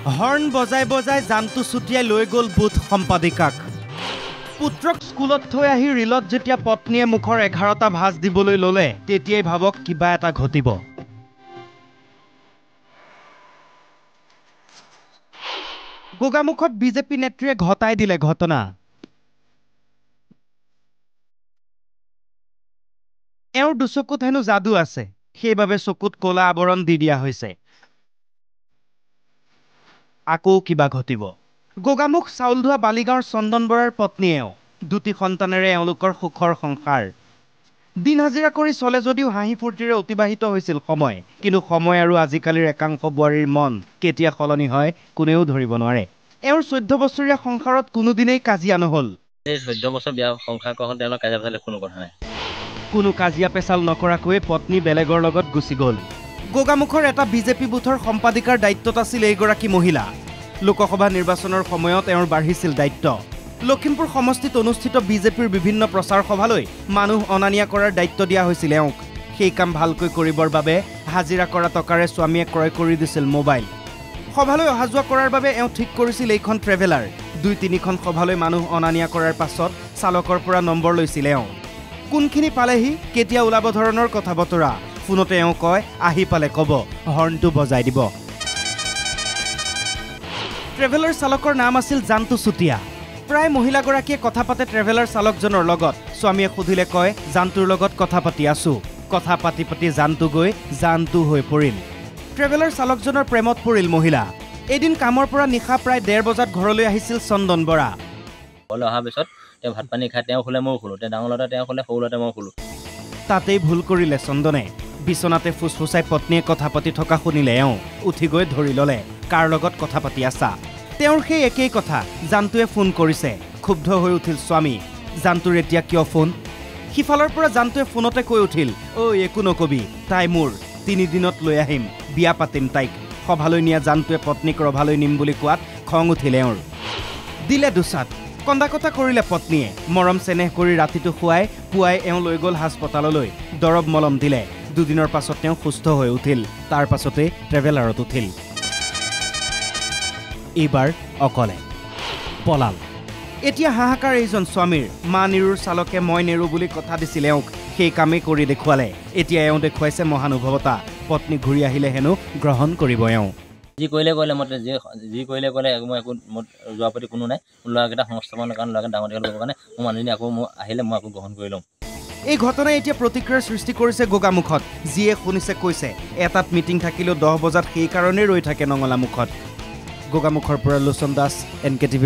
Horn বজাই বজাই জানটো ছুটিয়াই লৈ গ'ল বুথ সম্পাদিকাক। পুত্ৰক স্কুলত থৈ আহি ৰিলত যেতিয়া পত্নীয়ে মুখৰ 11টা ভাজ দিবলৈ ল'লে তেতিয়াই ভাবক কিবা এটা ঘটিব। গোগামুখত বিজেপি নেত্ৰীয়ে ঘটাই দিলে ঘটনা। এওঁৰ দুচকুত হেনো যাদু আছে, সেইবাবে চকুত ক'লা আৱৰণ দি দিয়া হৈছে। আকৌ কিবা ঘটিব। গোগামুখ চাউলধোৱা বালিগাঁৱৰ চন্দন বৰাৰ পত্নীয়েও দুটি সন্তানেৰে এওঁলোকৰ সুখৰ সংসাৰ। দিন হাজিৰা কৰি চলে যদিও হাঁহি ফূৰ্তিৰে অতিবাহিত হৈছিল সময়, কিন্তু সময় আৰু আজিকালিৰ একাংশ বোৱাৰীৰ মন কেতিয়া সলনি হয় কোনেও ধৰিব নোৱাৰে। এওঁৰ 14 বছৰীয়া সংসাৰত কোনোদিনেই কাজিয়া নহ'ল। 14 বছৰ বিয়া সংসাৰ কৰা তেওঁলোক কাজিয়া পেচাল কোনো কথা নাই। কোনো কাজিয়া পেচাল নকৰাকৈ পত্নী বেলেগৰ লগত গুচি গ'ল। গোগামুখৰ এটা বিজেপি বুথৰ সম্পাদিকাৰ দায়িত্বত আছিল এইগৰাকী মহিলা। লোকসভা নিৰ্বাচনৰ সময়ত এওঁৰ বাঢ়িছিল দায়িত্ব। লখিমপুৰ সমষ্টিত অনুষ্ঠিত বিজেপিৰ বিভিন্ন প্ৰচাৰ সভালৈ মানুহ অনা নিয়া কৰাৰ দায়িত্ব দিয়া হৈছিল এওঁক। সেই কাম ভালকৈ কৰিবৰ বাবে হাজিৰা কৰা টকাৰে স্বামীয়ে ক্ৰয় কৰি দিছিল মোবাইল। সভালৈ অহা যোৱা কৰাৰ বাবে এওঁ ঠিক কৰিছিল এইখন ট্ৰেভেলাৰ। 2-3খন সভালৈ মানুহ অনা নিয়া কৰাৰ পাছত চালকৰ পৰা নম্বৰ লৈছিল এওঁ। কোনখিনি পালেহি কেতিয়া ওলাব ধৰণৰ কথা বতৰা। ফোনতে এওঁ কয় আহি পালে ক'ব, হৰ্ণটো বজাই দিব। ট্ৰেভেলাৰ চালকৰ নাম আছিল জানটো চুতীয়া। প্ৰায় মহিলাগৰাকীয়ে কথা পাতে ট্ৰেভেলাৰ চালকজনৰ লগত। স্বামীয়ে সুধিলে কয় জানটোৰ লগত কথা পাতি আছো। কথা পাতি পাতি জানটো গৈ জানটো হৈ পৰিল। ট্ৰেভেলাৰ চালকজনৰ প্ৰেমত পৰিল মহিলা। এদিন কামৰ পৰা নিশা প্ৰায় 1:30 বজাত ঘৰলৈ আহিছিল চন্দন বৰা। ঘৰলৈ অহাৰ পিছত তেওঁ ভাত পানী খাই তেওঁ শুলে ময়ো শুলোঁ। তেওঁ ডাঙৰ ল'ৰাটোৱে তেওঁ শুলে, সৰু ল'ৰাটোৱে মই শুলোঁ। তাতেই ভুল কৰিলে চন্দনে। বিচনাতে ফুচফুচাই পত্নীয়ে কথা পাতি থকা শুনিলে এওঁ। উঠি গৈ ধৰি ল'লে কাৰ লগত কথা পাতি আছা। তেওঁৰ সেই একেই কথা, জানটোৱে ফোন কৰিছে। ক্ষুব্ধ হৈ উঠিল স্বামী। জানটোৰ এতিয়া কিয় ফোন? সিফালৰ পৰা জানটোৱে ফোনতে কৈ উঠিল, ঐ একো নকবি, তাই মোৰ, 3 দিনত লৈ আহিম, বিয়া পাতিম তাইক। সভালৈ নিয়া জানটোৱে পত্নীক ৰভালৈ নিম বুলি কোৱাত খং উঠিল এওঁৰ। দিলে দুচাত। কন্দা-কটা কৰিলে পত্নীয়ে। মৰম চেনেহ কৰি ৰাতিটো শুৱাই পুৱাই এওঁ লৈ গ'ল হাস্পতাললৈ। দৰৱ মলম দিলে। 2 দিনৰ পাছত তেওঁ সুস্থ হৈ উঠিল। তাৰ পাছতে ট্ৰেভেলাৰত উঠিল। এইবাৰ অকলে পলাল। এতিয়া হাহাকাৰ এইজন স্বামীৰ। মা নিৰুৰ চালকে মই নেৰো বুলি কথা দিছিল এওঁক। সেই কামেই কৰি দেখুৱালে। এতিয়া এওঁ দেখুৱাইছে মহানুভৱতা। পত্নী ঘূৰি আহিলে হেনো গ্ৰহণ কৰিব এওঁ। যি কৰিলে কৰিলে যি কৰিলে কৰিলে মই একো যোৱা প্ৰতি কোনো নাই। ল'ৰাকেইটা সংস্থাপনৰ কাৰণে ল'ৰাকেইটা ডাঙৰ দীঘল কৰিবৰ কাৰণে মোৰ মানুহজনী আকৌ মই আহিলে মই আকৌ গ্ৰহণ কৰি ল'ম। এই ঘটনাই এতিয়া প্ৰতিক্ৰিয়াৰ সৃষ্টি কৰিছে গোগামুখত। যিয়ে শুনিছে কৈছে এটাত মিটিং থাকিলেও 10 বজাত সেই কাৰণেই ৰৈ থাকে নঙলামুখত। গোগামুখৰ পৰা লোচন দাস, NKTV+।